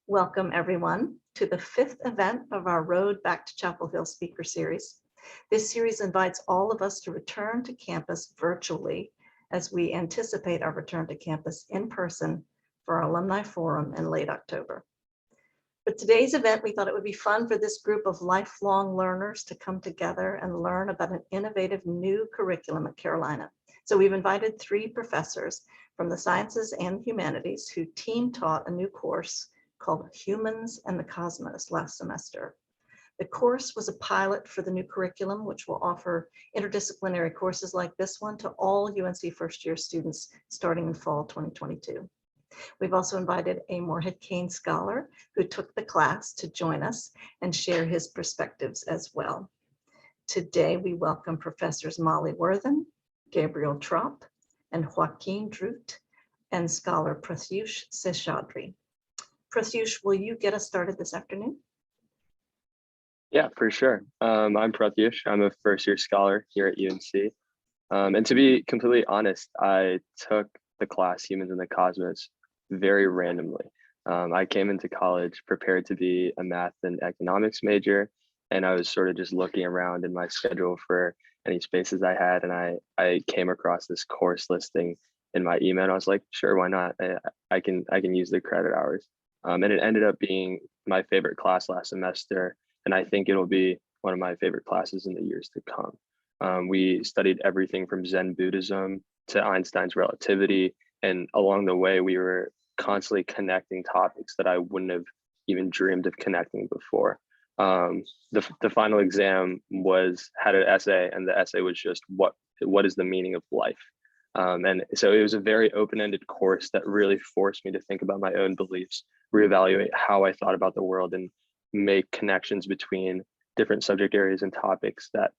Welcome, everyone, to the fifth event of our Road Back to Chapel Hill speaker series. This series invites all of us to return to campus virtually as we anticipate our return to campus in person for our alumni forum in late October. For today's event, we thought it would be fun for this group of lifelong learners to come together and learn about an innovative new curriculum at Carolina. So we've invited three professors from the sciences and humanities who team taught a new course called Humans and the Cosmos last semester. The course was a pilot for the new curriculum, which will offer interdisciplinary courses like this one to all UNC first-year students starting in fall 2022. We've also invited a Morehead-Cain scholar who took the class to join us and share his perspectives as well. Today, we welcome Professors Molly Worthen, Gabriel Trop, and Joaquin Drut, and scholar Prathish Seshadri. Prathish, will you get us started this afternoon? Yeah, for sure. I'm Prathish. I'm a first-year scholar here at UNC. And to be completely honest, I took the class Humans in the Cosmos very randomly. I came into college prepared to be a math and economics major, and I was sort of just looking around in my schedule for any spaces I had, and I came across this course listing in my email. And I was like, sure, why not? I can use the credit hours. And it ended up being my favorite class last semester, and I think it'll be one of my favorite classes in the years to come. We studied everything from Zen Buddhism to Einstein's relativity, and along the way, we were constantly connecting topics that I wouldn't have even dreamed of connecting before. The final exam had an essay, and the essay was just what is the meaning of life? And so it was a very open-ended course that really forced me to think about my own beliefs, reevaluate how I thought about the world, and make connections between different subject areas and topics that,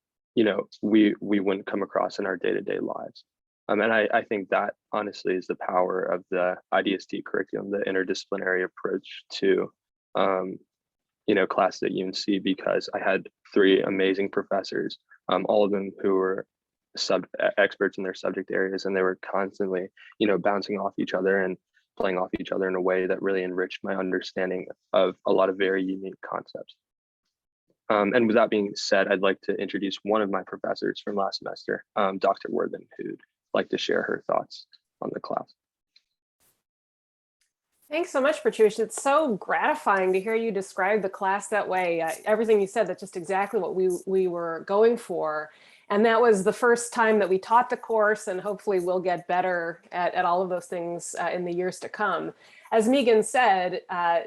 we wouldn't come across in our day-to-day lives. And I think that honestly is the power of the IDST curriculum, the interdisciplinary approach to, classes at UNC, because I had three amazing professors, all of them who were experts in their subject areas, and they were constantly, bouncing off each other and playing off each other in a way that really enriched my understanding of a lot of very unique concepts. And with that being said, I'd like to introduce one of my professors from last semester, Dr. Worthen, who'd like to share her thoughts on the class. Thanks so much, Prathish. It's so gratifying to hear you describe the class that way. Everything you said, that's just exactly what we were going for. And that was the first time that we taught the course, and hopefully we'll get better at all of those things in the years to come. As Megan said,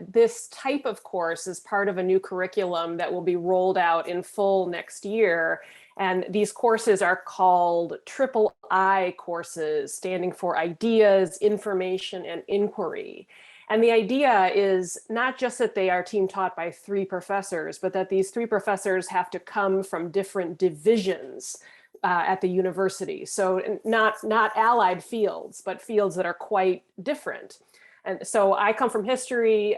this type of course is part of a new curriculum that will be rolled out in full next year. And these courses are called Triple I courses, standing for Ideas, Information, and Inquiry. And the idea is not just that they are team taught by three professors, but that these three professors have to come from different divisions at the university. So not allied fields, but fields that are quite different. And so I come from history,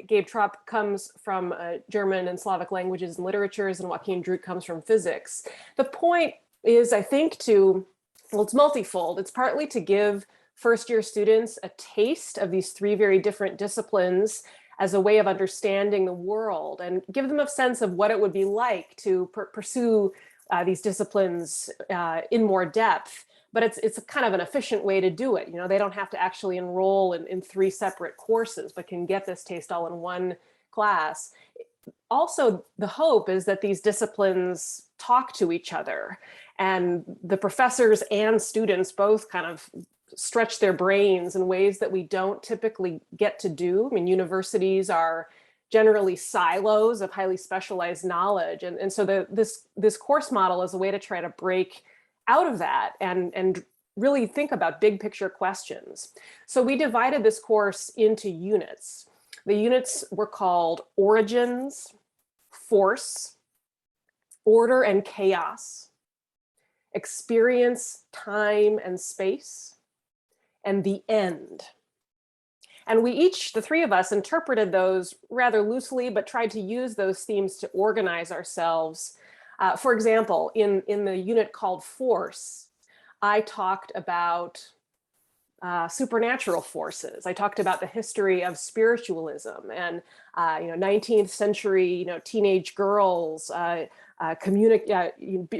Gabe Trop comes from German and Slavic languages and literatures, and Joaquin Drut comes from physics. The point is, I think, it's multifold. It's partly to give first-year students a taste of these three very different disciplines as a way of understanding the world, and give them a sense of what it would be like to pursue these disciplines in more depth. But it's a kind of an efficient way to do it. They don't have to actually enroll in three separate courses, but can get this taste all in one class. Also, the hope is that these disciplines talk to each other, and the professors and students both kind of stretch their brains in ways that we don't typically get to do. I mean, universities are generally silos of highly specialized knowledge. And so this course model is a way to try to break out of that and really think about big picture questions. So we divided this course into units. The units were called Origins, Force, Order and Chaos, Experience, Time and Space, and the End. And the three of us, interpreted those rather loosely, but tried to use those themes to organize ourselves. For example, in the unit called Force, I talked about supernatural forces. I talked about the history of spiritualism and 19th century teenage girls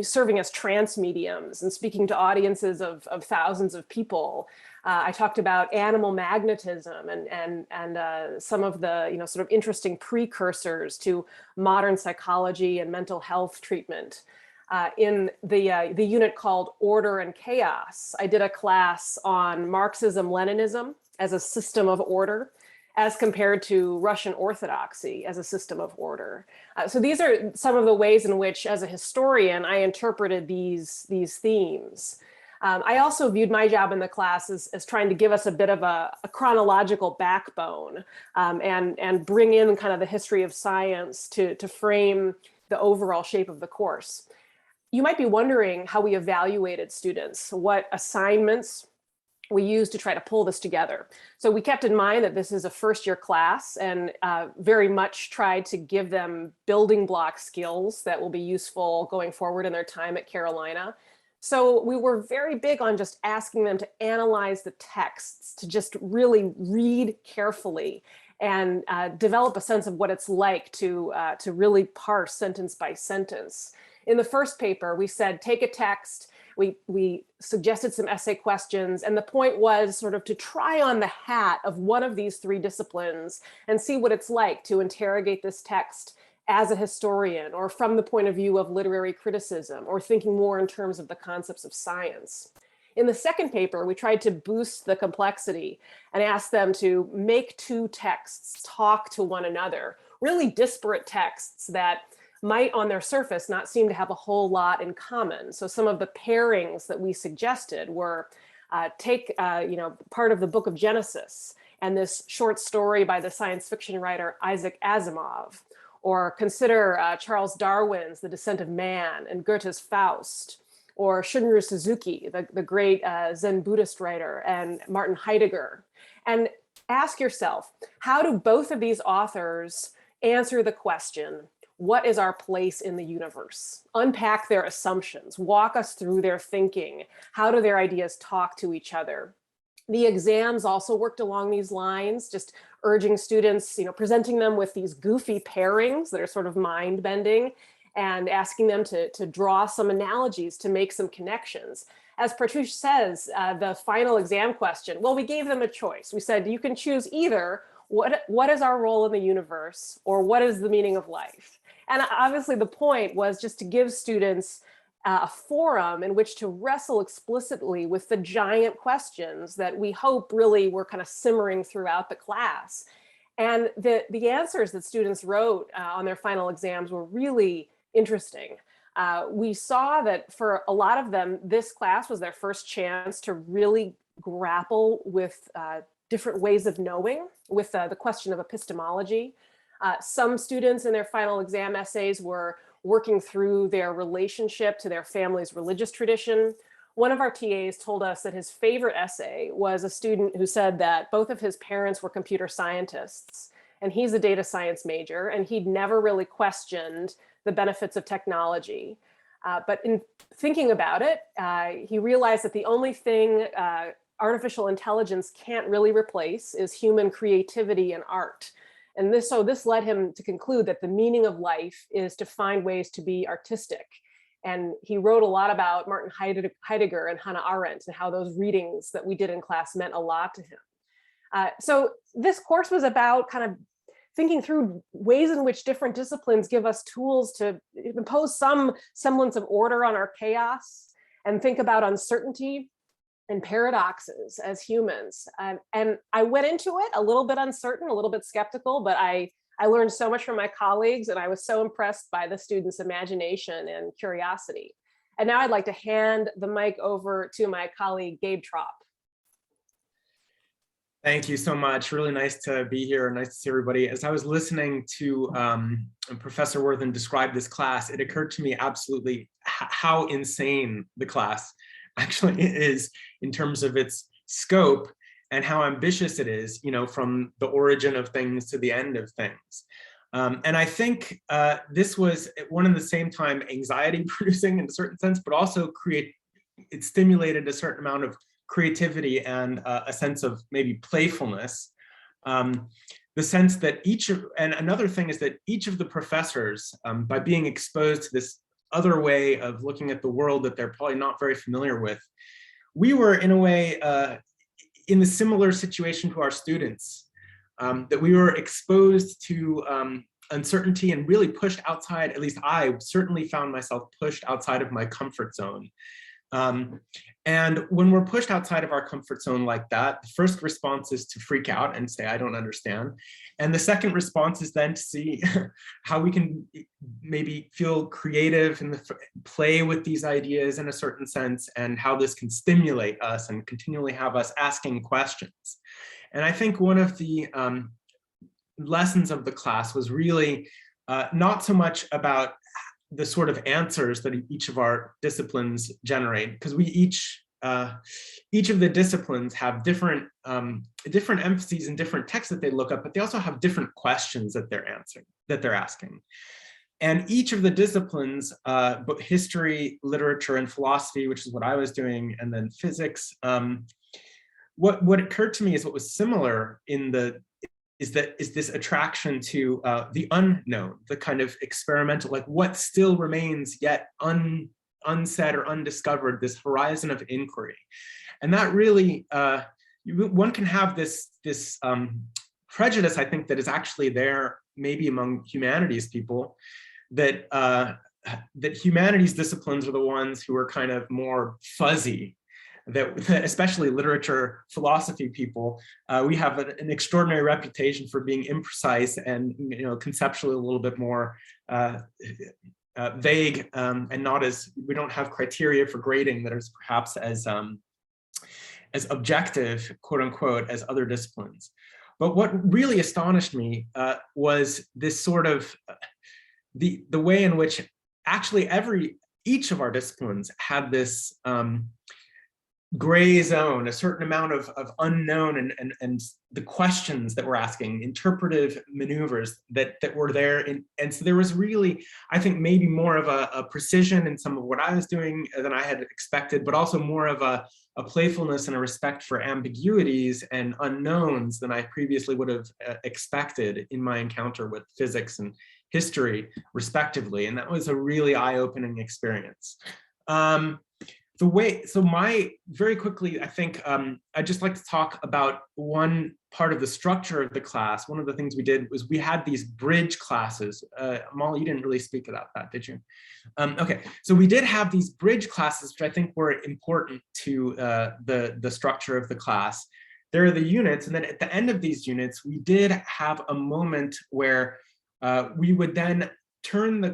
serving as trance mediums and speaking to audiences of thousands of people. I talked about animal magnetism and some of the sort of interesting precursors to modern psychology and mental health treatment. In the unit called Order and Chaos, I did a class on Marxism-Leninism as a system of order, as compared to Russian Orthodoxy as a system of order. So these are some of the ways in which, as a historian, I interpreted these themes. I also viewed my job in the class as trying to give us a bit of a chronological backbone and bring in kind of the history of science to frame the overall shape of the course. You might be wondering how we evaluated students, what assignments we used to try to pull this together. So we kept in mind that this is a first-year class and very much tried to give them building block skills that will be useful going forward in their time at Carolina. So we were very big on just asking them to analyze the texts, to just really read carefully and develop a sense of what it's like to really parse sentence by sentence. In the first paper, we said, take a text. We suggested some essay questions, and the point was sort of to try on the hat of one of these three disciplines and see what it's like to interrogate this text as a historian, or from the point of view of literary criticism, or thinking more in terms of the concepts of science. In the second paper, we tried to boost the complexity and ask them to make two texts talk to one another, really disparate texts that might on their surface not seem to have a whole lot in common. So some of the pairings that we suggested were take part of the book of Genesis and this short story by the science fiction writer Isaac Asimov, or consider Charles Darwin's The Descent of Man and Goethe's Faust, or Shunryu Suzuki, the great Zen Buddhist writer, and Martin Heidegger. And ask yourself, how do both of these authors answer the question, what is our place in the universe? Unpack their assumptions, walk us through their thinking. How do their ideas talk to each other? The exams also worked along these lines, just urging students, presenting them with these goofy pairings that are sort of mind-bending and asking them to draw some analogies to make some connections. As Prathish says, the final exam question, well, we gave them a choice. We said, you can choose either what is our role in the universe, or what is the meaning of life? And obviously the point was just to give students a forum in which to wrestle explicitly with the giant questions that we hope really were kind of simmering throughout the class. And the answers that students wrote on their final exams were really interesting. We saw that for a lot of them, this class was their first chance to really grapple with different ways of knowing, with the question of epistemology. Some students in their final exam essays were working through their relationship to their family's religious tradition. One of our TAs told us that his favorite essay was a student who said that both of his parents were computer scientists, and he's a data science major, and he'd never really questioned the benefits of technology. But in thinking about it, he realized that the only thing artificial intelligence can't really replace is human creativity and art. And this led him to conclude that the meaning of life is to find ways to be artistic. And he wrote a lot about Martin Heidegger and Hannah Arendt and how those readings that we did in class meant a lot to him. So this course was about kind of thinking through ways in which different disciplines give us tools to impose some semblance of order on our chaos and think about uncertainty and paradoxes as humans. And I went into it a little bit uncertain, a little bit skeptical, but I learned so much from my colleagues, and I was so impressed by the students' imagination and curiosity. And now I'd like to hand the mic over to my colleague, Gabe Trop. Thank you so much. Really nice to be here. Nice to see everybody. As I was listening to Professor Worthen describe this class, it occurred to me absolutely how insane the class actually is in terms of its scope and how ambitious it is, from the origin of things to the end of things. And I think this was at one and the same time anxiety producing in a certain sense, but also it stimulated a certain amount of creativity and a sense of maybe playfulness. The sense that and another thing is that each of the professors, by being exposed to this other way of looking at the world that they're probably not very familiar with, we were in a way in a similar situation to our students, that we were exposed to uncertainty and really pushed outside. At least I certainly found myself pushed outside of my comfort zone. And when we're pushed outside of our comfort zone like that, the first response is to freak out and say, I don't understand. And the second response is then to see how we can maybe feel creative and play with these ideas in a certain sense, and how this can stimulate us and continually have us asking questions. And I think one of the lessons of the class was really not so much about the sort of answers that each of our disciplines generate, because we each of the disciplines have different emphases and different texts that they look up, but they also have different questions that they're asking. And each of the disciplines, both history, literature, and philosophy, which is what I was doing, and then physics, what occurred to me is what was similar is this attraction to the unknown, the kind of experimental, like what still remains yet unsaid or undiscovered, this horizon of inquiry. And that really, one can have this prejudice, I think, that is actually there maybe among humanities people, that humanities disciplines are the ones who are kind of more fuzzy, that especially literature, philosophy people, we have an extraordinary reputation for being imprecise and, conceptually a little bit more vague, and not as, we don't have criteria for grading that is perhaps as objective, quote unquote, as other disciplines. But what really astonished me was this sort of the way in which actually each of our disciplines had this gray zone, a certain amount of unknown, and the questions that we're asking, interpretive maneuvers that were there. And so there was really, I think, maybe more of a precision in some of what I was doing than I had expected, but also more of a playfulness and a respect for ambiguities and unknowns than I previously would have expected in my encounter with physics and history, respectively. And that was a really eye-opening experience. Very quickly, I think I'd just like to talk about one part of the structure of the class. One of the things we did was we had these bridge classes. Molly, you didn't really speak about that, did you? Okay, so we did have these bridge classes, which I think were important to the structure of the class. There are the units, and then at the end of these units, we did have a moment where we would then turn the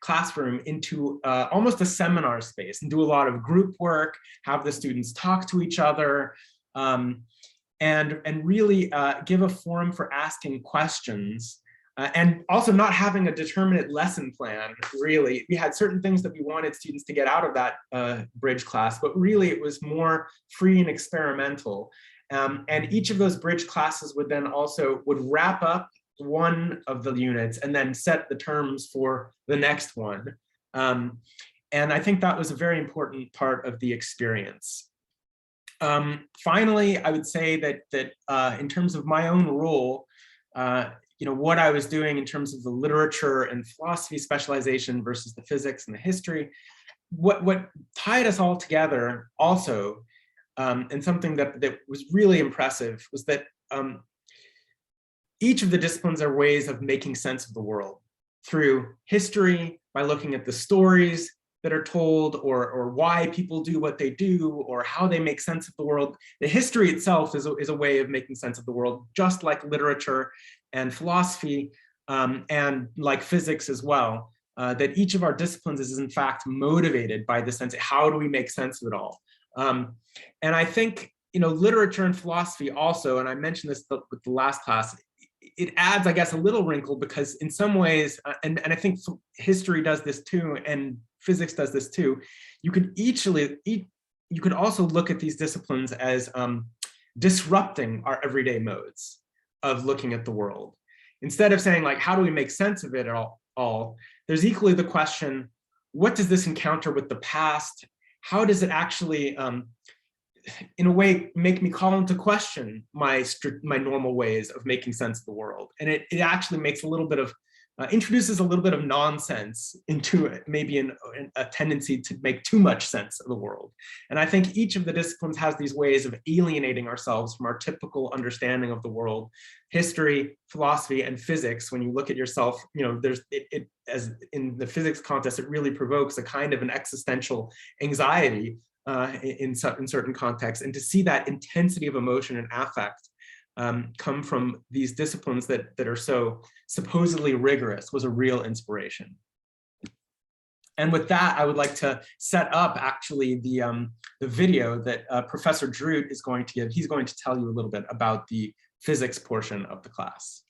classroom into almost a seminar space and do a lot of group work, have the students talk to each other, and really give a forum for asking questions, and also not having a determinate lesson plan, really. We had certain things that we wanted students to get out of that bridge class, but really it was more free and experimental. And each of those bridge classes would then also wrap up one of the units and then set the terms for the next one. And I think that was a very important part of the experience. Finally, I would say that in terms of my own role, what I was doing in terms of the literature and philosophy specialization versus the physics and the history, what tied us all together also, and something that was really impressive, was that each of the disciplines are ways of making sense of the world through history, by looking at the stories that are told, or why people do what they do, or how they make sense of the world. The history itself is a way of making sense of the world, just like literature and philosophy, and like physics as well, that each of our disciplines is in fact motivated by the sense of how do we make sense of it all. And I think, literature and philosophy also, and I mentioned this with the last class, it adds, I guess, a little wrinkle, because in some ways, and I think history does this too, and physics does this too, you could also look at these disciplines as disrupting our everyday modes of looking at the world. Instead of saying, like, how do we make sense of it all, there's equally the question, what does this encounter with the past? How does it actually in a way, make me call into question my normal ways of making sense of the world. And it actually makes a little bit of, introduces a little bit of nonsense into it, maybe a tendency to make too much sense of the world. And I think each of the disciplines has these ways of alienating ourselves from our typical understanding of the world. History, philosophy, and physics, when you look at yourself, there's as in the physics contest, it really provokes a kind of an existential anxiety in certain contexts. And to see that intensity of emotion and affect come from these disciplines that are so supposedly rigorous was a real inspiration. And with that, I would like to set up actually the video that Professor Drew is going to give. He's going to tell you a little bit about the physics portion of the class.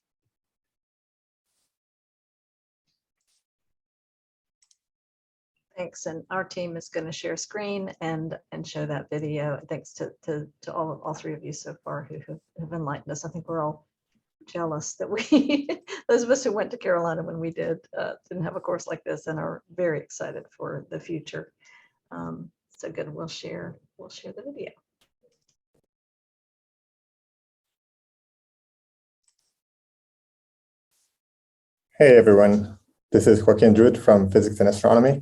Thanks, and our team is going to share screen and show that video. Thanks to all three of you so far who have enlightened us. I think we're all jealous that we, those of us who went to Carolina when we didn't have a course like this, and are very excited for the future. So good, we'll share the video. Hey everyone, this is Joaquin Drew from Physics and Astronomy.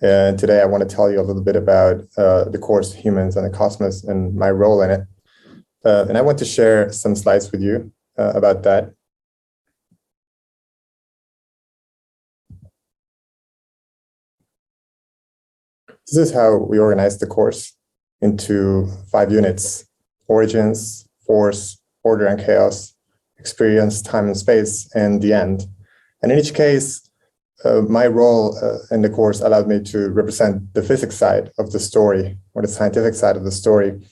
And today I want to tell you a little bit about the course Humans and the Cosmos and my role in it. And I want to share some slides with you about that. This is how we organize the course into 5 units: origins, force, order and chaos, experience, time and space, and the end. And in each case, my role in the course allowed me to represent the physics side of the story, or the scientific side of the story.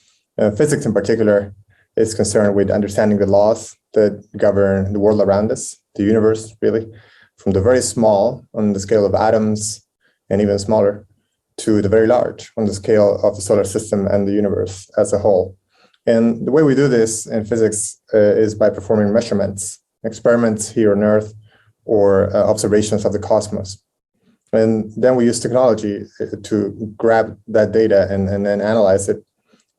Physics in particular is concerned with understanding the laws that govern the world around us, the universe really, from the very small on the scale of atoms and even smaller to the very large on the scale of the solar system and the universe as a whole. And the way we do this in physics is by performing measurements, experiments here on Earth, or observations of the cosmos. And then we use technology to grab that data and then analyze it.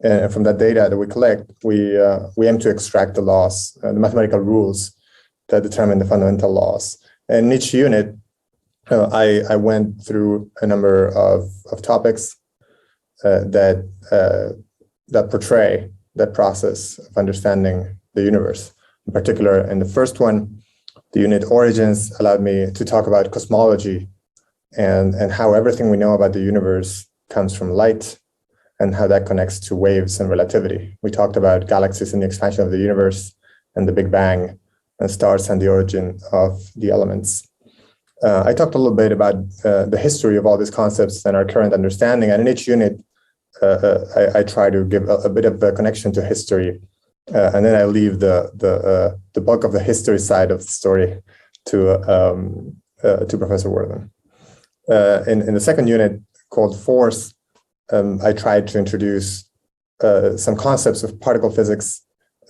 And from that data that we collect, we aim to extract the laws, the mathematical rules that determine the fundamental laws. And in each unit, I went through a number of topics that portray that process of understanding the universe. In particular, in the first one, the unit Origins allowed me to talk about cosmology and how everything we know about the universe comes from light and how that connects to waves and relativity. We talked about galaxies and the expansion of the universe and the Big Bang and stars and the origin of the elements. I talked a little bit about the history of all these concepts and our current understanding. And in each unit, I try to give a bit of a connection to history. And then I leave the bulk of the history side of the story to Professor Worthen. In the second unit called Force, I tried to introduce some concepts of particle physics,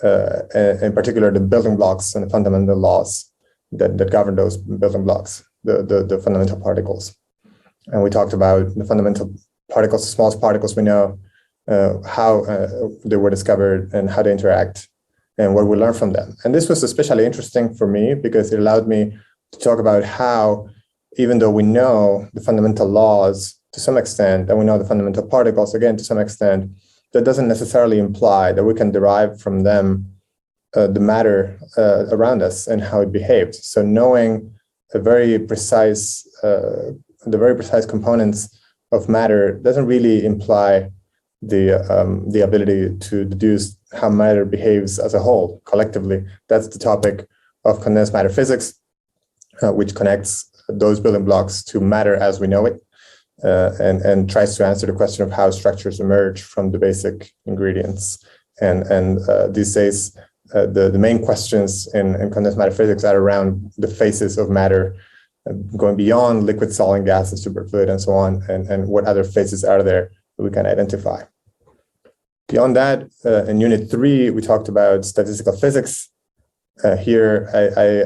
in particular the building blocks and the fundamental laws that govern those building blocks, the fundamental particles. And we talked about the fundamental particles, the smallest particles we know, how they were discovered and how they interact and what we learn from them. And this was especially interesting for me because it allowed me to talk about how, even though we know the fundamental laws to some extent, and we know the fundamental particles, again, to some extent, that doesn't necessarily imply that we can derive from them the matter around us and how it behaves. So knowing the very precise components of matter doesn't really imply the ability to deduce how matter behaves as a whole, collectively. That's the topic of condensed matter physics, which connects those building blocks to matter as we know it, and tries to answer the question of how structures emerge from the basic ingredients. And these days, the main questions in condensed matter physics are around the phases of matter, going beyond liquid, solid, gases, superfluid, and so on, and what other phases are there that we can identify. Beyond that, in Unit 3, we talked about statistical physics. Here, I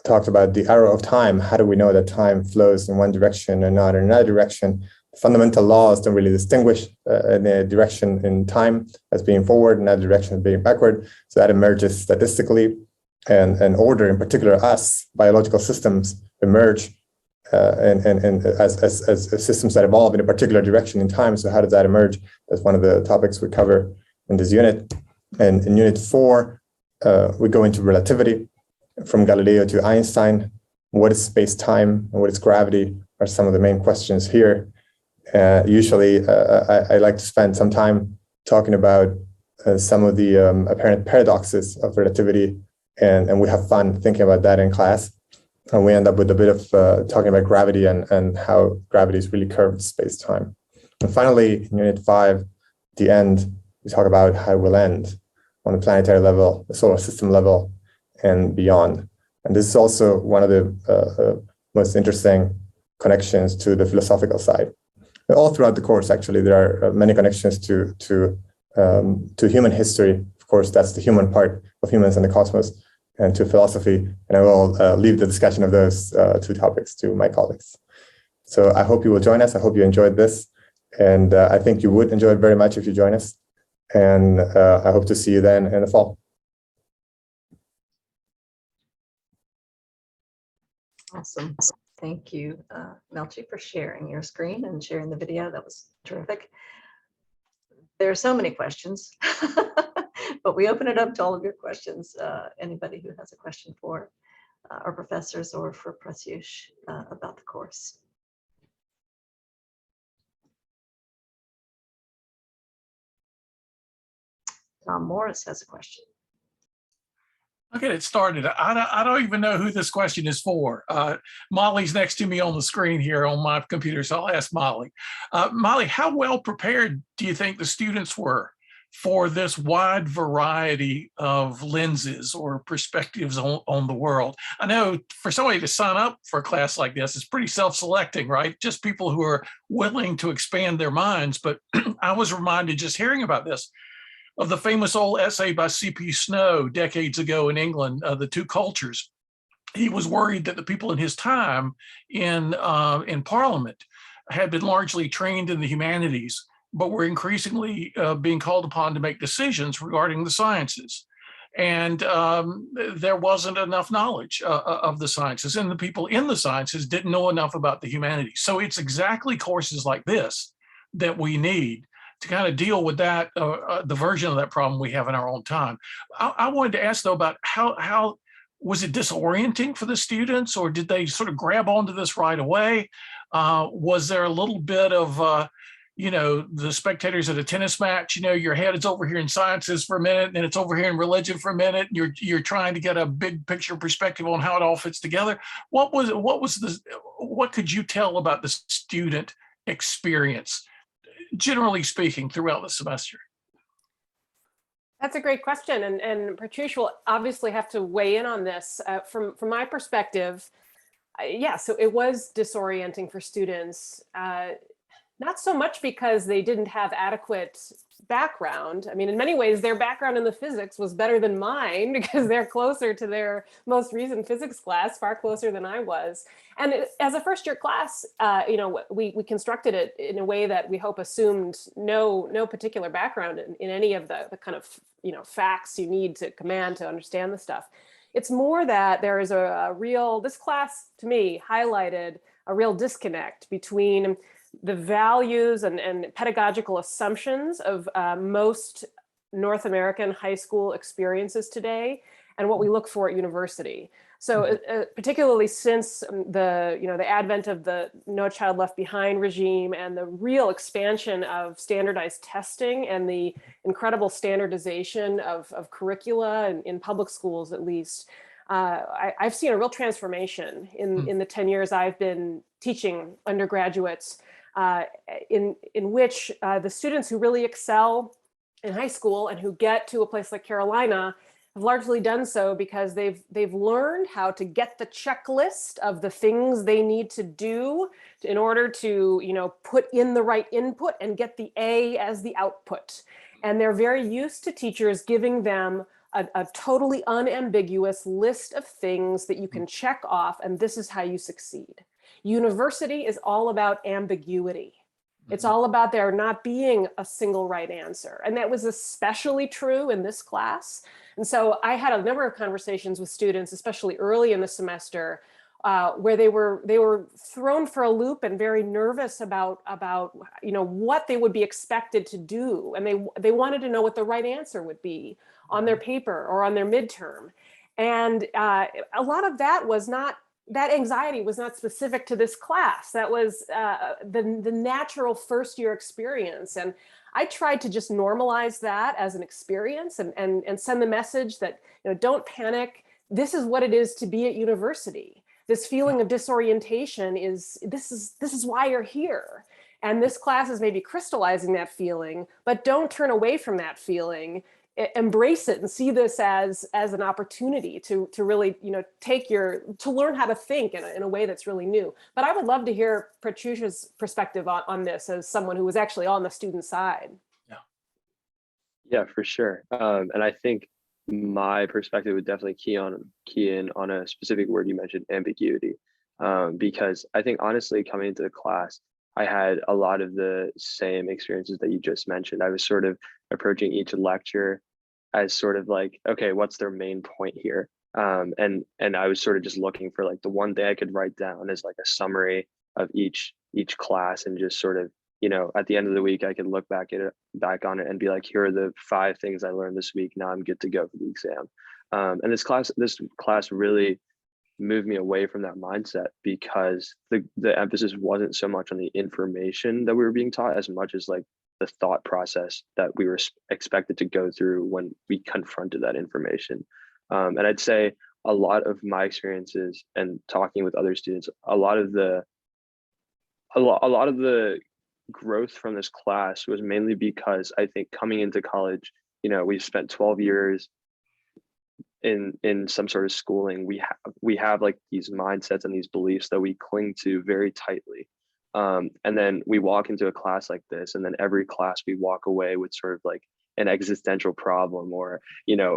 talked about the arrow of time. How do we know that time flows in one direction and not in another direction? Fundamental laws don't really distinguish the direction in time as being forward and that direction as being backward. So that emerges statistically, and order, in particular, us biological systems emerge and as systems that evolve in a particular direction in time. So how does that emerge? That's one of the topics we cover in this unit. And in Unit 4, we go into relativity from Galileo to Einstein. What is space-time and what is gravity are some of the main questions here. Usually, I like to spend some time talking about some of the apparent paradoxes of relativity, and we have fun thinking about that in class. And we end up with a bit of talking about gravity and how gravity is really curved space-time. And finally, in Unit 5, the end, we talk about how it will end on the planetary level, the solar system level, and beyond. And this is also one of the most interesting connections to the philosophical side. All throughout the course, actually, there are many connections to human history. Of course, that's the human part of humans and the cosmos, and to philosophy. And I will leave the discussion of those two topics to my colleagues. So I hope you will join us. I hope you enjoyed this. And I think you would enjoy it very much if you join us. And I hope to see you then in the fall. Awesome. Thank you, Melchi, for sharing your screen and sharing the video. That was terrific. There are so many questions, but we open it up to all of your questions. Anybody who has a question for our professors or for Prathish about the course. Tom Morris has a question. I'll get it started. I don't even know who this question is for. Molly's next to me on the screen here on my computer, so I'll ask Molly. Molly, how well prepared do you think the students were for this wide variety of lenses or perspectives on the world? I know for somebody to sign up for a class like this, it's pretty self-selecting, right? Just people who are willing to expand their minds. But I was reminded just hearing about this of the famous old essay by C.P. Snow decades ago in England, The Two Cultures. He was worried that the people in his time in Parliament had been largely trained in the humanities, but were increasingly being called upon to make decisions regarding the sciences. And there wasn't enough knowledge of the sciences, and the people in the sciences didn't know enough about the humanities. So it's exactly courses like this that we need to kind of deal with that, the version of that problem we have in our own time. I wanted to ask, though, about how was it disorienting for the students, or did they sort of grab onto this right away? Was there a little bit of, the spectators at a tennis match, your head is over here in sciences for a minute, and it's over here in religion for a minute, and you're trying to get a big picture perspective on how it all fits together? What could you tell about the student experience, generally speaking, throughout the semester? That's a great question. And Prathish will obviously have to weigh in on this. From my perspective, so it was disorienting for students, not so much because they didn't have adequate background. I mean, in many ways, their background in the physics was better than mine because they're closer to their most recent physics class, far closer than I was. And as a first year class, we constructed it in a way that we hope assumed no particular background in any of the kind of, facts you need to command to understand the stuff. It's more that there is this class to me highlighted a real disconnect between the values and pedagogical assumptions of most North American high school experiences today and what we look for at university. So particularly since the advent of the No Child Left Behind regime and the real expansion of standardized testing and the incredible standardization of curricula in public schools, at least, I've seen a real transformation in the 10 years I've been teaching undergraduates, in which the students who really excel in high school and who get to a place like Carolina have largely done so because they've learned how to get the checklist of the things they need to do in order to put in the right input and get the A as the output. And they're very used to teachers giving them a totally unambiguous list of things that you can check off, and this is how you succeed. University is all about ambiguity. It's all about there not being a single right answer. And that was especially true in this class. And so I had a number of conversations with students, especially early in the semester, where they were thrown for a loop and very nervous about what they would be expected to do, and they wanted to know what the right answer would be on their paper or on their midterm, and a lot of that anxiety was not specific to this class. That was the natural first year experience, and I tried to just normalize that as an experience and send the message that don't panic. This is what it is to be at university. This feeling of disorientation this is why you're here. And this class is maybe crystallizing that feeling, but don't turn away from that feeling. Embrace it and see this as an opportunity to really, to learn how to think in a way that's really new. But I would love to hear Prathish's perspective on this as someone who was actually on the student side. Yeah, for sure. And I think my perspective would definitely key in on a specific word you mentioned, ambiguity, because I think honestly coming into the class, I had a lot of the same experiences that you just mentioned. I was sort of approaching each lecture as sort of like, okay, what's their main point here? And I was sort of just looking for like the one thing I could write down as like a summary of each class, and just sort of, at the end of the week, I could look back on it and be like, here are the 5 things I learned this week. Now I'm good to go for the exam. And this class really moved me away from that mindset, because the emphasis wasn't so much on the information that we were being taught as much as like the thought process that we were expected to go through when we confronted that information. And I'd say a lot of my experiences and talking with other students, a lot of the growth from this class was mainly because I think coming into college, we've spent 12 years in some sort of schooling. We have like these mindsets and these beliefs that we cling to very tightly. And then we walk into a class like this, and then every class we walk away with sort of like an existential problem, or,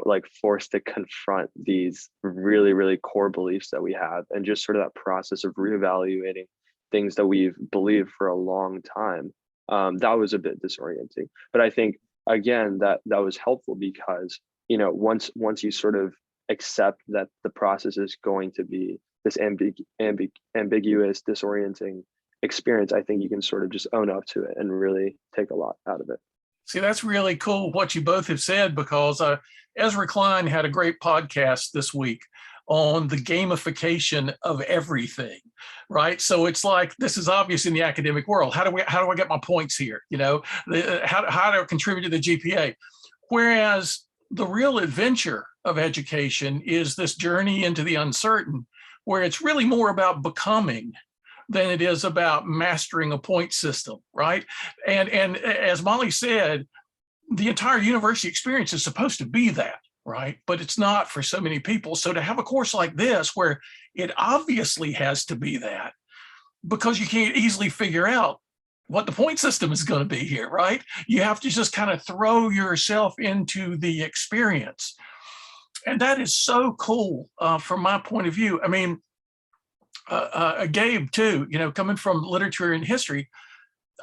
like forced to confront these really, really core beliefs that we have, and just sort of that process of reevaluating things that we've believed for a long time. That was a bit disorienting, but I think again that was helpful, because once you sort of accept that the process is going to be this ambiguous, disorienting experience, I think you can sort of just own up to it and really take a lot out of it. See, that's really cool what you both have said, because Ezra Klein had a great podcast this week on the gamification of everything, right? So it's like, this is obvious in the academic world. How do I get my points here? How do I contribute to the GPA? Whereas the real adventure of education is this journey into the uncertain, where it's really more about becoming than it is about mastering a point system, right? And as Molly said, the entire university experience is supposed to be that, right? But it's not for so many people. So to have a course like this, where it obviously has to be that, because you can't easily figure out what the point system is going to be here, right? You have to just kind of throw yourself into the experience. And that is so cool from my point of view. I mean, Gabe too, coming from literature and history,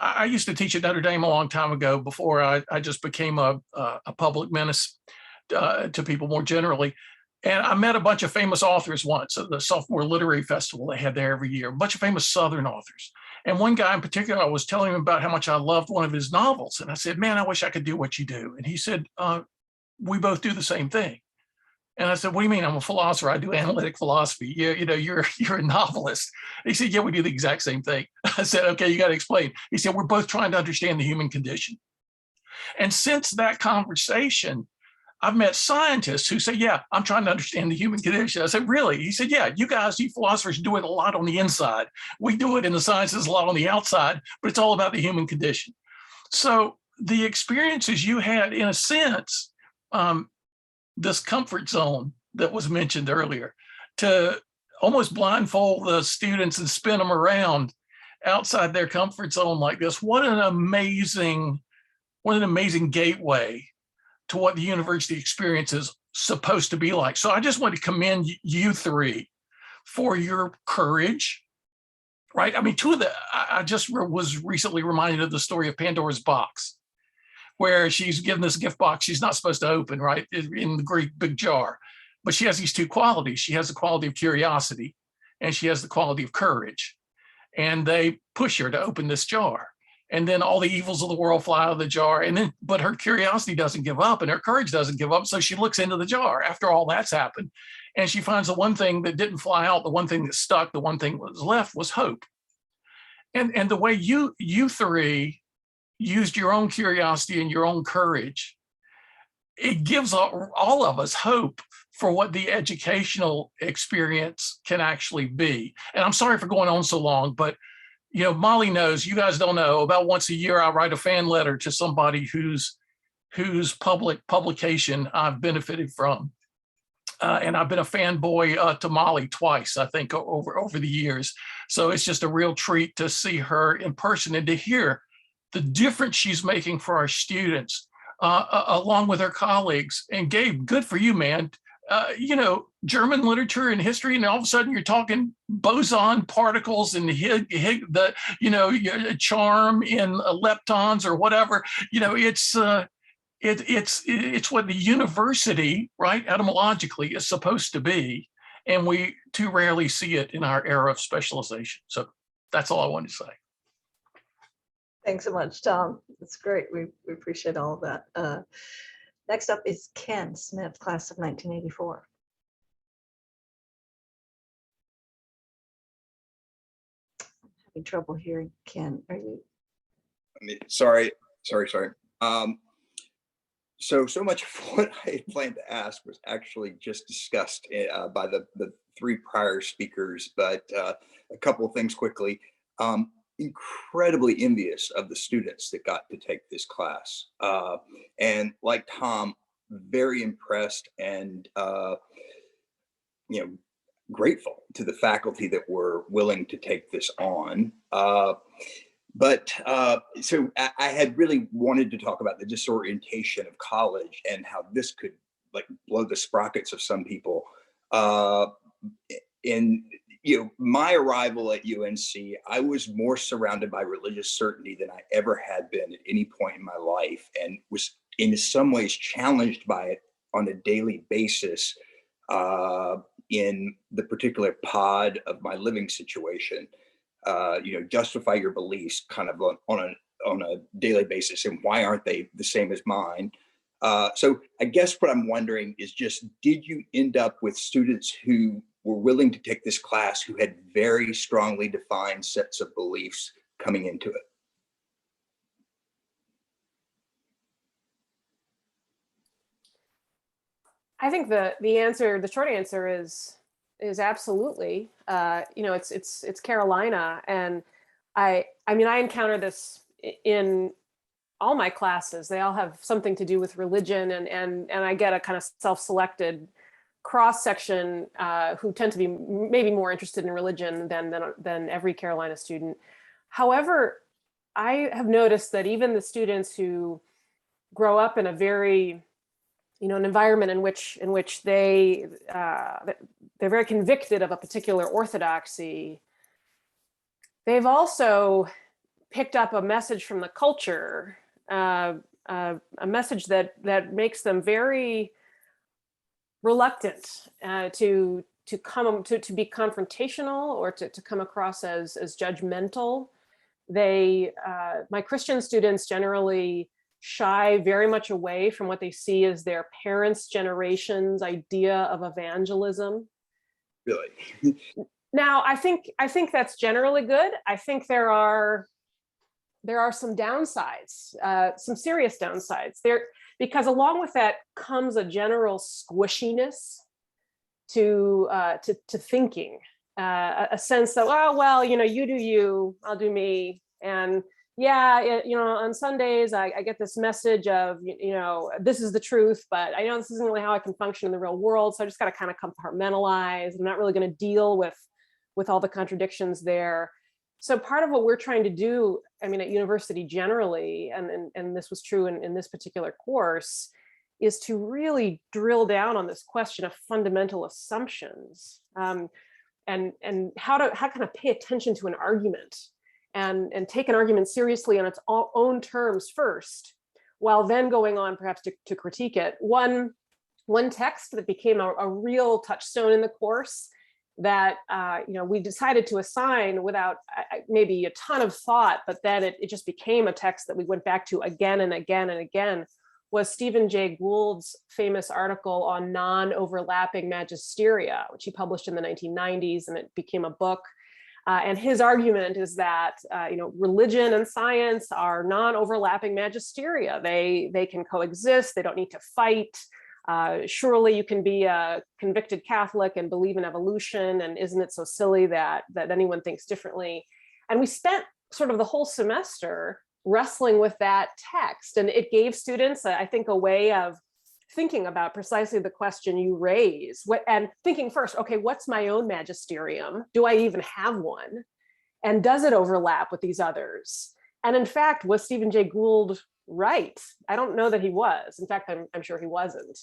I used to teach at Notre Dame a long time ago, before I just became a public menace to people more generally. And I met a bunch of famous authors once at the Sophomore Literary Festival they had there every year, a bunch of famous Southern authors. And one guy in particular, I was telling him about how much I loved one of his novels. And I said, man, I wish I could do what you do. And he said, we both do the same thing. And I said, what do you mean? I'm a philosopher. I do analytic philosophy. You're a novelist. He said, yeah, we do the exact same thing. I said, okay, you got to explain. He said, we're both trying to understand the human condition. And since that conversation, I've met scientists who say, yeah, I'm trying to understand the human condition. I said, really? He said, yeah, you philosophers do it a lot on the inside. We do it in the sciences a lot on the outside, but it's all about the human condition. So the experiences you had, in a sense, this comfort zone that was mentioned earlier, to almost blindfold the students and spin them around outside their comfort zone like this. What an amazing gateway to what the university experience is supposed to be like. So I just want to commend you three for your courage, right? I mean, I just was recently reminded of the story of Pandora's box, where she's given this gift box she's not supposed to open, right? In the great big jar. But she has these two qualities. She has the quality of curiosity and she has the quality of courage. And they push her to open this jar. And then all the evils of the world fly out of the jar. But her curiosity doesn't give up and her courage doesn't give up. So she looks into the jar after all that's happened. And she finds the one thing that didn't fly out, the one thing that stuck, the one thing that was left was hope. And the way you three used your own curiosity and your own courage, it gives all of us hope for what the educational experience can actually be. And I'm sorry for going on so long, but Molly knows, you guys don't know, about once a year I write a fan letter to somebody whose publication I've benefited from. And I've been a fanboy to Molly twice, I think, over the years. So it's just a real treat to see her in person and to hear the difference she's making for our students, along with her colleagues. And Gabe, good for you, man. German literature and history, and all of a sudden you're talking boson particles and the charm in leptons or whatever. It's what the university, right, etymologically is supposed to be, and we too rarely see it in our era of specialization. So that's all I wanted to say. Thanks so much, Tom. It's great. We appreciate all of that. Next up is Ken Smith, class of 1984. I'm having trouble hearing Ken. Are you? Sorry. So much of what I had planned to ask was actually just discussed by the three prior speakers, but a couple of things quickly. Incredibly envious of the students that got to take this class. And like Tom, very impressed and grateful to the faculty that were willing to take this on. So I had really wanted to talk about the disorientation of college and how this could blow the sprockets of some people. My arrival at UNC, I was more surrounded by religious certainty than I ever had been at any point in my life, and was in some ways challenged by it on a daily basis in the particular pod of my living situation. Justify your beliefs kind of on a daily basis, and why aren't they the same as mine? So I guess what I'm wondering is just, did you end up with students who were willing to take this class who had very strongly defined sets of beliefs coming into it? I think the short answer is absolutely. It's Carolina, and I encounter this in all my classes. They all have something to do with religion, and I get a kind of self-selected cross section who tend to be maybe more interested in religion than every Carolina student. However, I have noticed that even the students who grow up in a very an environment in which they're very convicted of a particular orthodoxy, they've also picked up a message from the culture, a message that makes them very reluctant to be confrontational or to come across as judgmental. My Christian students generally shy very much away from what they see as their parents' generation's idea of evangelism. Really? Now, I think that's generally good. I think there are some downsides, some serious downsides there, because along with that comes a general squishiness to thinking, a sense that, you do you, I'll do me, and on Sundays I get this message of this is the truth, but I know this isn't really how I can function in the real world, so I just got to kind of compartmentalize. I'm not really going to deal with all the contradictions there. So part of what we're trying to do, at university generally, and this was true in this particular course, is to really drill down on this question of fundamental assumptions. and how kind of pay attention to an argument and take an argument seriously on its own terms first, while then going on perhaps to critique it. One text that became a real touchstone in the course that we decided to assign without maybe a ton of thought, but then it just became a text that we went back to again and again and again, was Stephen Jay Gould's famous article on non-overlapping magisteria, which he published in the 1990s, and it became a book. And his argument is that religion and science are non-overlapping magisteria. They can coexist. They don't need to fight. Surely you can be a convicted Catholic and believe in evolution, and isn't it so silly that anyone thinks differently? And we spent sort of the whole semester wrestling with that text, and it gave students, I think, a way of thinking about precisely the question you raise, and thinking first, okay, what's my own magisterium? Do I even have one? And does it overlap with these others? And in fact, was Stephen Jay Gould right? I don't know that he was. In fact, I'm sure he wasn't.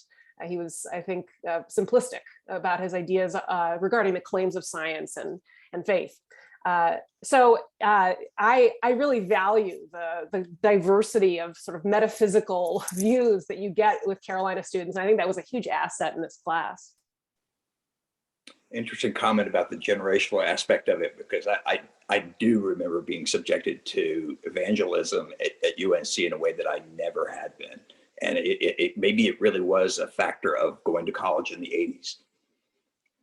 He was, I think, simplistic about his ideas regarding the claims of science and faith. So I really value the diversity of sort of metaphysical views that you get with Carolina students. And I think that was a huge asset in this class. Interesting comment about the generational aspect of it, because I do remember being subjected to evangelism at UNC in a way that I never had been. And maybe it really was a factor of going to college in the 80s.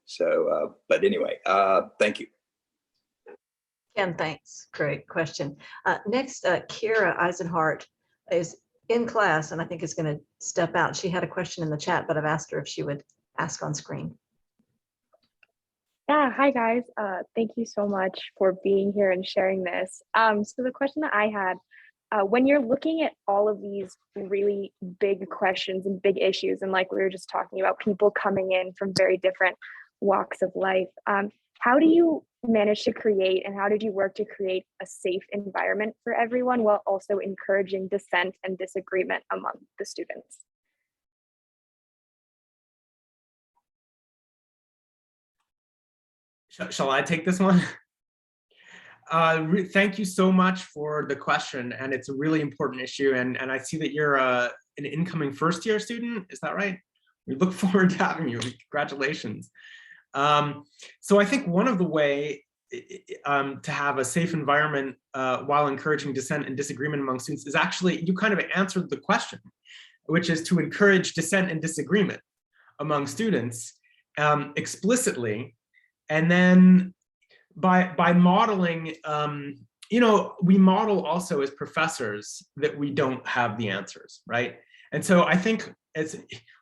So, but anyway, thank you. Ken, thanks. Great question. Next, Kira Eisenhart is in class and I think is going to step out. She had a question in the chat, but I've asked her if she would ask on screen. Yeah, hi guys. Thank you so much for being here and sharing this. So the question that I had, when you're looking at all of these really big questions and big issues, and like we were just talking about people coming in from very different walks of life, how do you manage to create, and how did you work to create a safe environment for everyone while also encouraging dissent and disagreement among the students? Shall I take this one? Thank you so much for the question, and it's a really important issue. And I see that you're an incoming first-year student. Is that right? We look forward to having you. Congratulations. So I think one of the way to have a safe environment while encouraging dissent and disagreement among students is actually, you kind of answered the question, which is to encourage dissent and disagreement among students explicitly. And then by modeling, we model also as professors that we don't have the answers, right? And so I think it's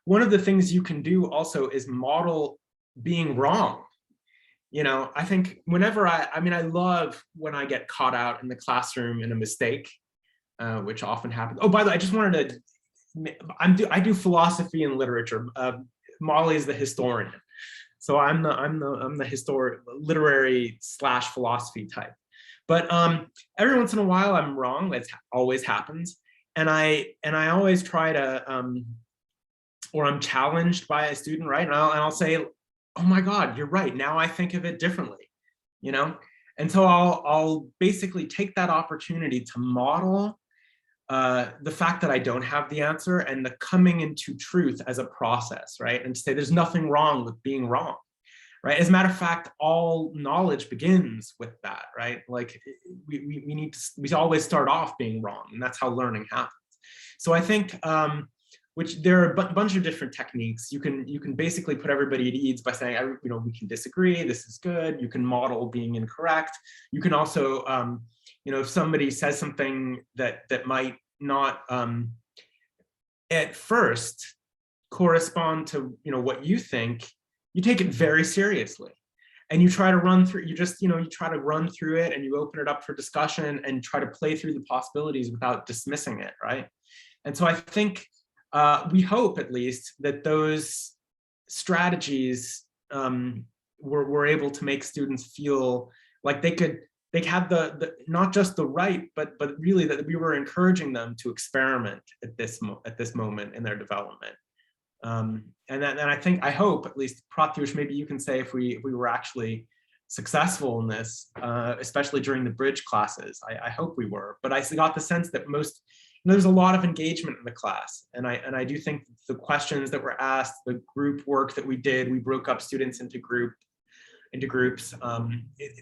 one of the things you can do also is model being wrong. I think whenever I love when I get caught out in the classroom in a mistake, which often happens. Oh, by the way, I just wanted to, I do philosophy and literature. Molly is the historian. So I'm the literary / philosophy type. But every once in a while I'm wrong. That always happens. And I always try to, or I'm challenged by a student, right? And I'll say, oh my God, you're right. Now I think of it differently, And so I'll basically take that opportunity to model the fact that I don't have the answer and the coming into truth as a process, right? And say there's nothing wrong with being wrong, right? As a matter of fact, all knowledge begins with that, right? Like we always start off being wrong, and that's how learning happens. So I think, which there are a bunch of different techniques. You can basically put everybody at ease by saying, we can disagree, this is good. You can model being incorrect. You can also, if somebody says something that might not at first correspond to what you think, you take it very seriously, and you try to run through. You try to run through it, and you open it up for discussion and try to play through the possibilities without dismissing it, right? And so I think we hope at least that those strategies were able to make students feel like they had the not just the right, but really that we were encouraging them to experiment at this moment in their development. And I hope at least, Prathish, maybe you can say if we were actually successful in this, especially during the bridge classes. I hope we were, but I got the sense that there's a lot of engagement in the class. And I do think the questions that were asked, the group work that we did, we broke up students into groups.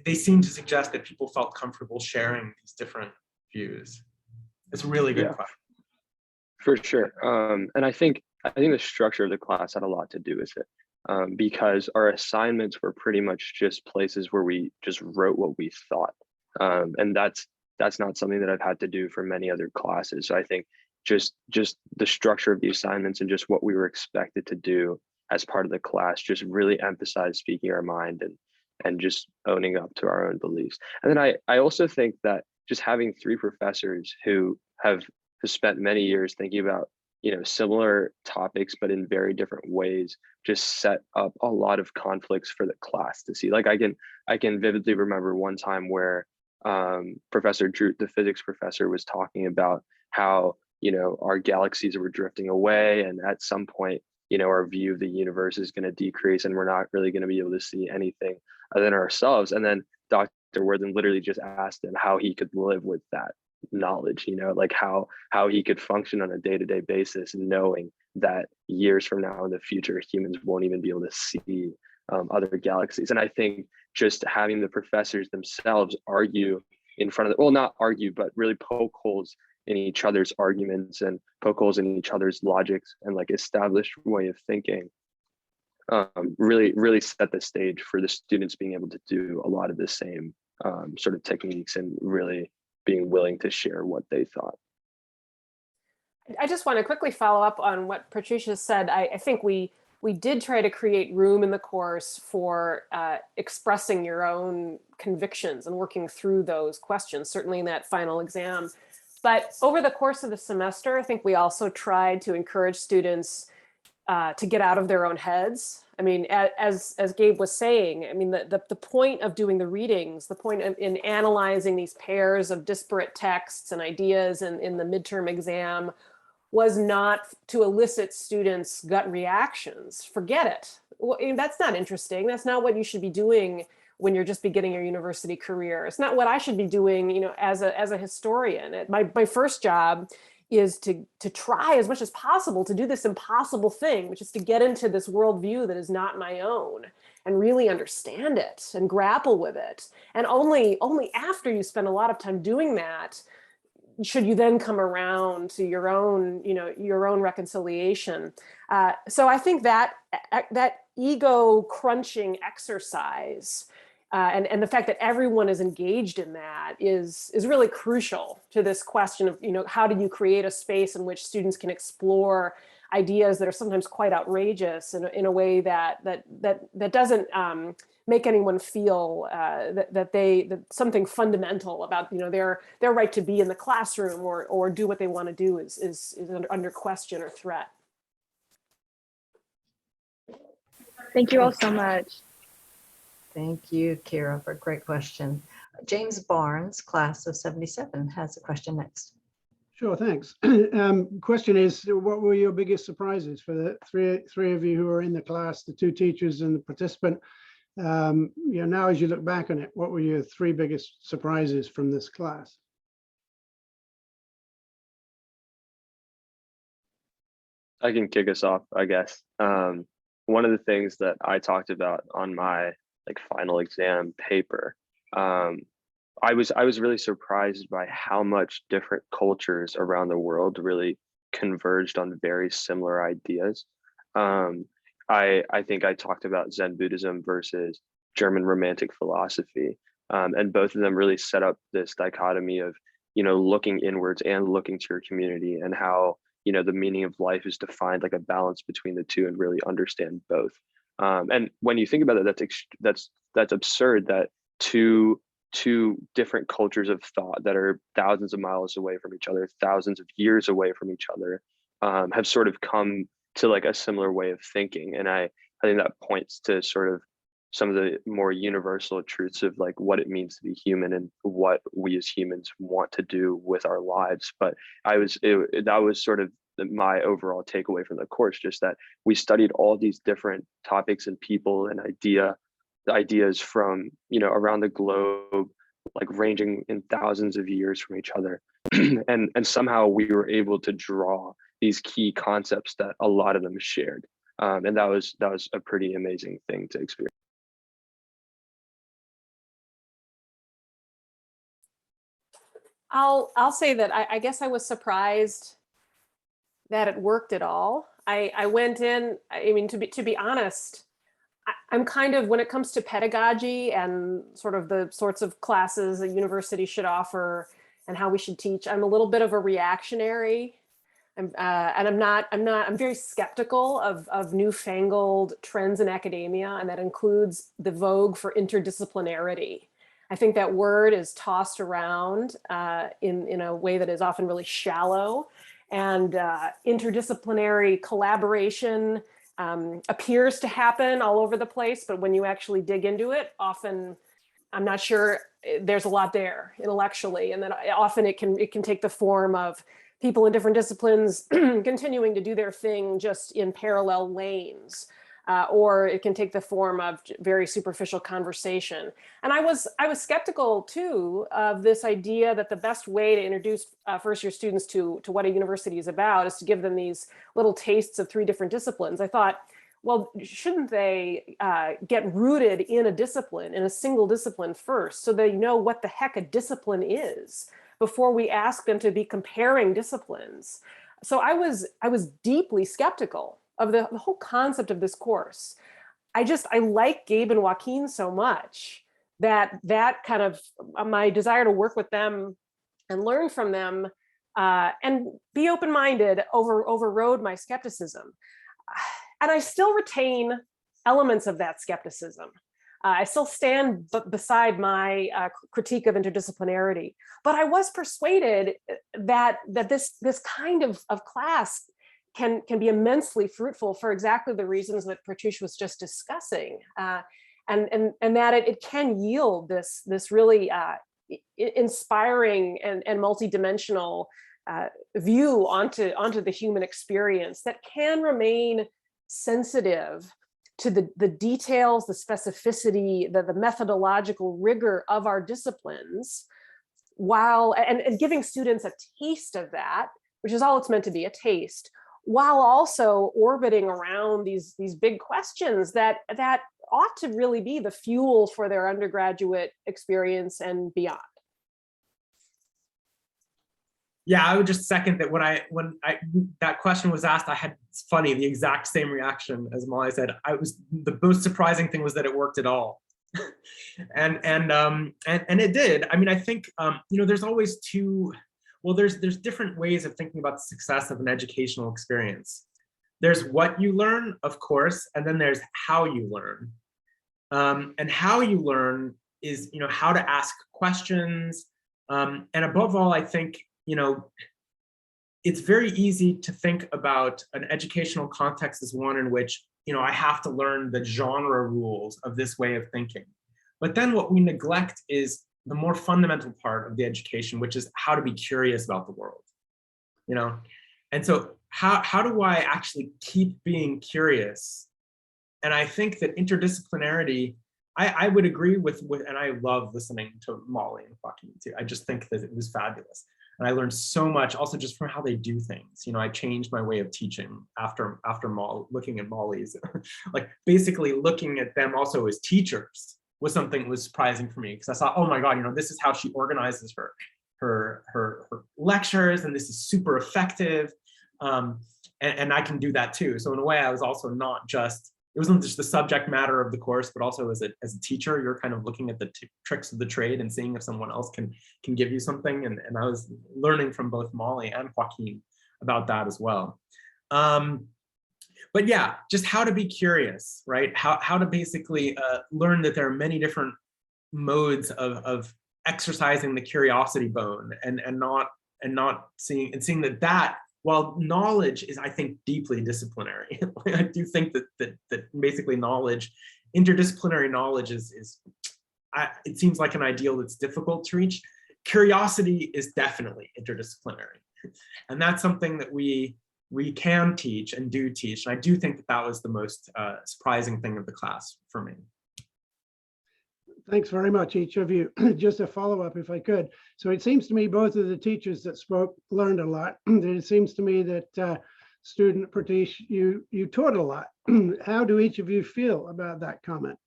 They seem to suggest that people felt comfortable sharing these different views. It's a really good question. For sure. And I think the structure of the class had a lot to do with it, because our assignments were pretty much just places where we just wrote what we thought. And that's not something that I've had to do for many other classes. So I think just the structure of the assignments and just what we were expected to do as part of the class just really emphasized speaking our mind and just owning up to our own beliefs. And then I also think that just having three professors who have spent many years thinking about, similar topics, but in very different ways, just set up a lot of conflicts for the class to see. Like I can vividly remember one time where Professor Drew, the physics professor, was talking about how, our galaxies were drifting away, and at some point, our view of the universe is going to decrease and we're not really going to be able to see anything other than ourselves. And then Dr. Worthen literally just asked him how he could live with that knowledge, like how he could function on a day-to-day basis, knowing that years from now in the future, humans won't even be able to see other galaxies. And I think just having the professors themselves argue in front of not argue, but really poke holes in each other's arguments and poke holes in each other's logics and like established way of thinking really set the stage for the students being able to do a lot of the same sort of techniques and really being willing to share what they thought. I just want to quickly follow up on what Patricia said. I think we did try to create room in the course for expressing your own convictions and working through those questions, certainly in that final exam. But over the course of the semester, I think we also tried to encourage students to get out of their own heads. I mean, as Gabe was saying, I mean, the point of doing the readings, the point in analyzing these pairs of disparate texts and ideas in the midterm exam was not to elicit students' gut reactions. Forget it. Well, that's not interesting. That's not what you should be doing when you're just beginning your university career. It's not what I should be doing, as a historian. My first job is to try as much as possible to do this impossible thing, which is to get into this worldview that is not my own and really understand it and grapple with it. And only after you spend a lot of time doing that should you then come around to your own reconciliation. So I think that ego crunching exercise and the fact that everyone is engaged in that is really crucial to this question of, how do you create a space in which students can explore ideas that are sometimes quite outrageous in a way that doesn't make anyone feel that something fundamental about their right to be in the classroom or do what they want to do is under question or threat. Thank you all so much. Thank you, Kira, for a great question. James Barnes, class of 77, has a question next. Sure, thanks. Question is, what were your biggest surprises for the three of you who are in the class, the two teachers and the participant? Now as you look back on it, what were your three biggest surprises from this class? I can kick us off, I guess. One of the things that I talked about on my final exam paper, I was really surprised by how much different cultures around the world really converged on very similar ideas. I think I talked about Zen Buddhism versus German Romantic philosophy, and both of them really set up this dichotomy of looking inwards and looking to your community, and how the meaning of life is to find a balance between the two and really understand both. And when you think about it, that's absurd that two different cultures of thought that are thousands of miles away from each other, thousands of years away from each other, have sort of come to a similar way of thinking. And I think that points to sort of some of the more universal truths of what it means to be human and what we as humans want to do with our lives. But that was sort of my overall takeaway from the course, just that we studied all these different topics and people and the ideas from, around the globe, like ranging in thousands of years from each other. and somehow we were able to draw these key concepts that a lot of them shared. And that was a pretty amazing thing to experience. I'll say that I guess I was surprised that it worked at all. I went in, I mean, to be honest, I'm kind of, when it comes to pedagogy and sort of the sorts of classes a university should offer and how we should teach, I'm a little bit of a reactionary. I'm very skeptical of newfangled trends in academia, and that includes the vogue for interdisciplinarity. I think that word is tossed around in a way that is often really shallow, and interdisciplinary collaboration appears to happen all over the place, but when you actually dig into it, often I'm not sure there's a lot there intellectually, and then often it can take the form of people in different disciplines continuing to do their thing just in parallel lanes. Or it can take the form of very superficial conversation. And I was skeptical too of this idea that the best way to introduce first-year students to what a university is about is to give them these little tastes of 3 different disciplines. I thought, well, shouldn't they get rooted in a discipline, in a single discipline first, so they know what the heck a discipline is before we ask them to be comparing disciplines? So I was deeply skeptical of the whole concept of this course. I like Gabe and Joaquin so much that kind of my desire to work with them and learn from them and be open-minded overrode my skepticism. And I still retain elements of that skepticism. I still stand beside my critique of interdisciplinarity, but I was persuaded that this kind of class can be immensely fruitful for exactly the reasons that Prathish was just discussing, and that it can yield this really inspiring and multidimensional view onto the human experience that can remain sensitive to the details, the specificity, the methodological rigor of our disciplines, while and giving students a taste of that, which is all it's meant to be, a taste, while also orbiting around these big questions that ought to really be the fuel for their undergraduate experience and beyond. Yeah, I would just second that when that question was asked, I had, it's funny, the exact same reaction as Molly said. The most surprising thing was that it worked at all. and it did. I mean, I think there's always there's different ways of thinking about the success of an educational experience. There's what you learn, of course, and then there's how you learn. And how you learn is, how to ask questions. And above all, I think, it's very easy to think about an educational context as one in which, I have to learn the genre rules of this way of thinking. But then what we neglect is the more fundamental part of the education, which is how to be curious about the world, And so how do I actually keep being curious? And I think that interdisciplinarity, I would agree with, and I love listening to Molly and Joaquin too. I just think that it was fabulous. And I learned so much also just from how they do things. I changed my way of teaching after looking at Molly's, like basically looking at them also as teachers was something that was surprising for me, because I thought, oh my God, this is how she organizes her lectures, and this is super effective. And I can do that too. So in a way, I was also it wasn't just the subject matter of the course, but also as a teacher, you're kind of looking at the tricks of the trade and seeing if someone else can give you something. And I was learning from both Molly and Joaquin about that as well. But yeah, just how to be curious, right? How to basically learn that there are many different modes of exercising the curiosity bone, and not seeing that while knowledge is, I think, deeply disciplinary. I do think that basically knowledge, interdisciplinary knowledge it seems like an ideal that's difficult to reach. Curiosity is definitely interdisciplinary. And that's something that we can teach and do teach. And I do think that was the most surprising thing of the class for me. Thanks very much, each of you. Just a follow-up, if I could. So it seems to me both of the teachers that spoke learned a lot. It seems to me that student Prathish, you taught a lot. How do each of you feel about that comment?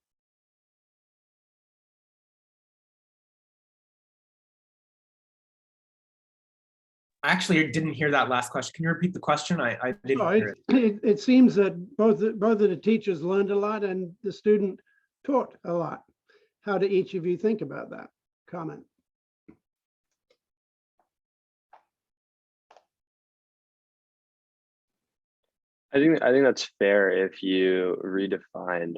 I actually didn't hear that last question. Can you repeat the question? I didn't hear it. It seems that both of the teachers learned a lot and the student taught a lot. How do each of you think about that comment? I think that's fair if you redefined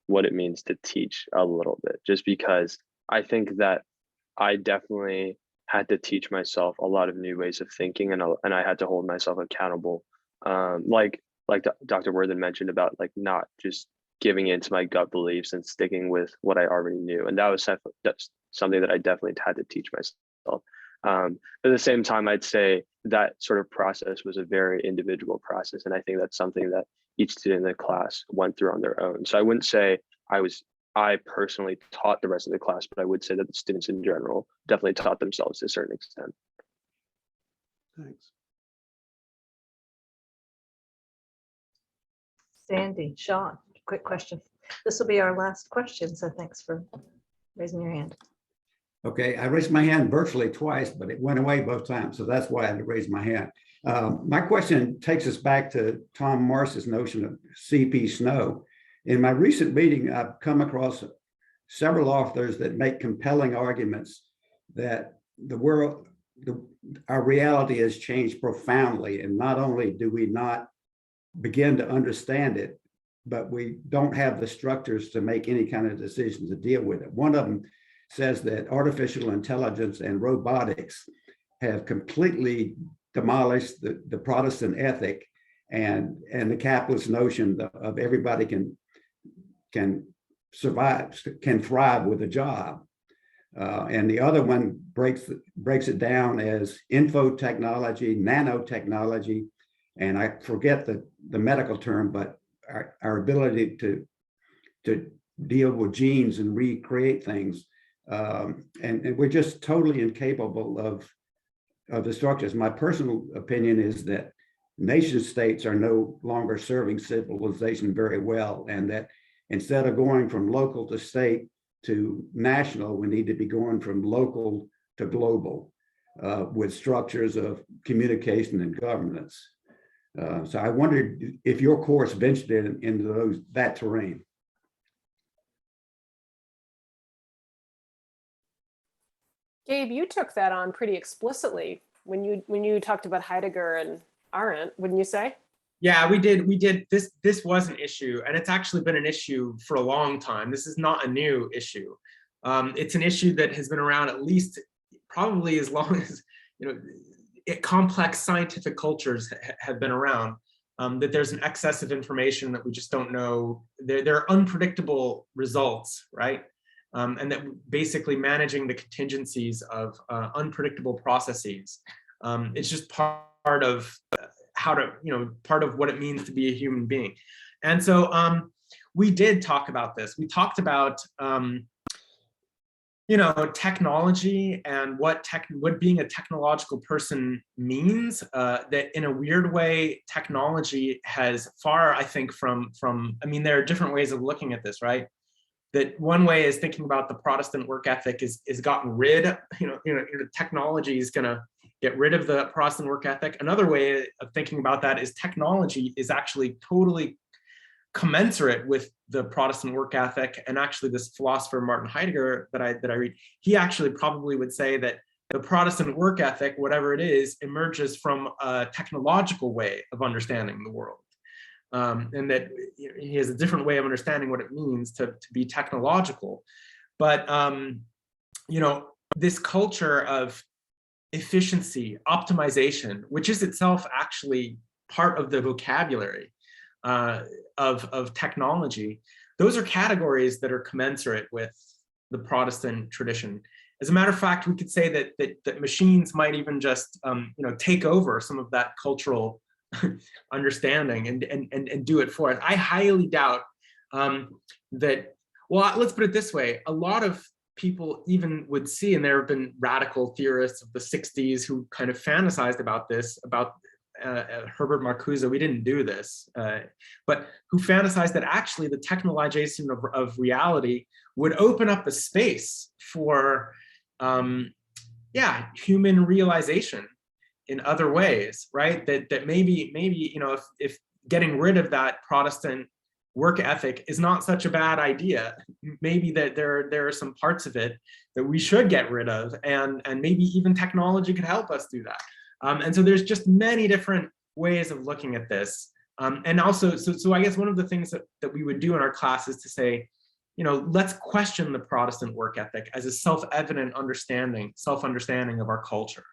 what it means to teach a little bit, just because I think that I definitely had to teach myself a lot of new ways of thinking, and I had to hold myself accountable. Like Dr. Worthen mentioned about like not just giving into my gut beliefs and sticking with what I already knew, and that's something that I definitely had to teach myself. But at the same time, I'd say that sort of process was a very individual process, and I think that's something that each student in the class went through on their own. So I wouldn't say I personally taught the rest of the class, but I would say that the students in general definitely taught themselves to a certain extent. Thanks. Sandy, Sean, quick question. This will be our last question, so thanks for raising your hand. Okay, I raised my hand virtually twice, but it went away both times, so that's why I had to raise my hand. My question takes us back to Tom Morris's notion of C.P. Snow. In my recent meeting, I've come across several authors that make compelling arguments that our reality has changed profoundly, and not only do we not begin to understand it, but we don't have the structures to make any kind of decision to deal with it. One of them says that artificial intelligence and robotics have completely demolished the Protestant ethic and the capitalist notion of everybody can survive, can thrive with a job. And the other one breaks it down as infotechnology, nanotechnology, and I forget the medical term, but our ability to deal with genes and recreate things. And we're just totally incapable of the structures. My personal opinion is that nation states are no longer serving civilization very well, and that instead of going from local to state to national, we need to be going from local to global with structures of communication and governance. So I wondered if your course ventured into that terrain. Gabe, you took that on pretty explicitly when you talked about Heidegger and Arendt, wouldn't you say? Yeah, we did. This was an issue, and it's actually been an issue for a long time. This is not a new issue. It's an issue that has been around at least probably as long as complex scientific cultures have been around. That there's an excess of information that we just don't know. There are unpredictable results, right? And that basically managing the contingencies of unpredictable processes. It's just part of how to, part of what it means to be a human being. And so we did talk about this. We talked about, technology and what being a technological person means. That in a weird way, technology has far, I think, from. I mean, there are different ways of looking at this, right? That one way is thinking about the Protestant work ethic is gotten rid. Technology is going to get rid of the Protestant work ethic. Another way of thinking about that is technology is actually totally commensurate with the Protestant work ethic. And actually this philosopher, Martin Heidegger, that I read, he actually probably would say that the Protestant work ethic, whatever it is, emerges from a technological way of understanding the world. And that he has a different way of understanding what it means to be technological. But, this culture of efficiency, optimization, which is itself actually part of the vocabulary of technology, those are categories that are commensurate with the Protestant tradition. As a matter of fact, we could say that machines might even just take over some of that cultural understanding and do it for us. I highly doubt that Well, let's put it this way. A lot of people even would see, and there have been radical theorists of the 60s who kind of fantasized about this, about Herbert Marcuse. We didn't do this, but who fantasized that actually the technologization of reality would open up a space for, human realization in other ways, right? That maybe if getting rid of that Protestant work ethic is not such a bad idea. Maybe that there are some parts of it that we should get rid of, and maybe even technology could help us do that. And so there's just many different ways of looking at this. And also, so I guess one of the things that we would do in our class is to say, let's question the Protestant work ethic as a self-evident self-understanding of our culture.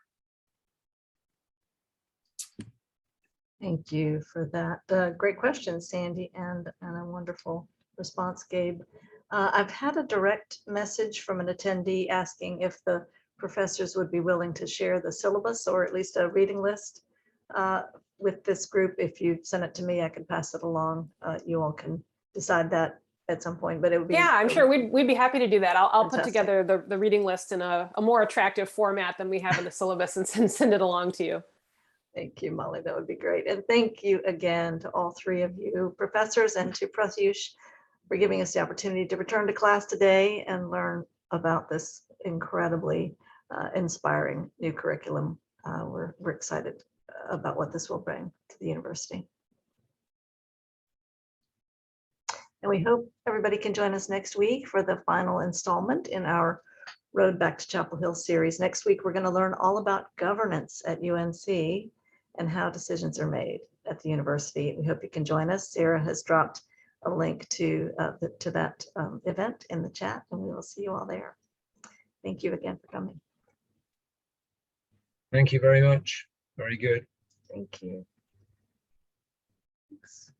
Thank you for that. Great question, Sandy, and a wonderful response, Gabe. I've had a direct message from an attendee asking if the professors would be willing to share the syllabus or at least a reading list with this group. If you send it to me, I can pass it along. You all can decide that at some point, but it would be— Yeah, I'm sure we'd be happy to do that. I'll put Fantastic. together the reading list in a more attractive format than we have in the syllabus and send it along to you. Thank you, Molly. That would be great. And thank you again to all three of you professors and to Prathish for giving us the opportunity to return to class today and learn about this incredibly inspiring new curriculum. We're excited about what this will bring to the university. And we hope everybody can join us next week for the final installment in our Road Back to Chapel Hill series. Next week, we're going to learn all about governance at UNC and how decisions are made at the university. We hope you can join us. Sarah has dropped a link to that event in the chat, and we will see you all there. Thank you again for coming. Thank you very much. Very good. Thank you. Thanks.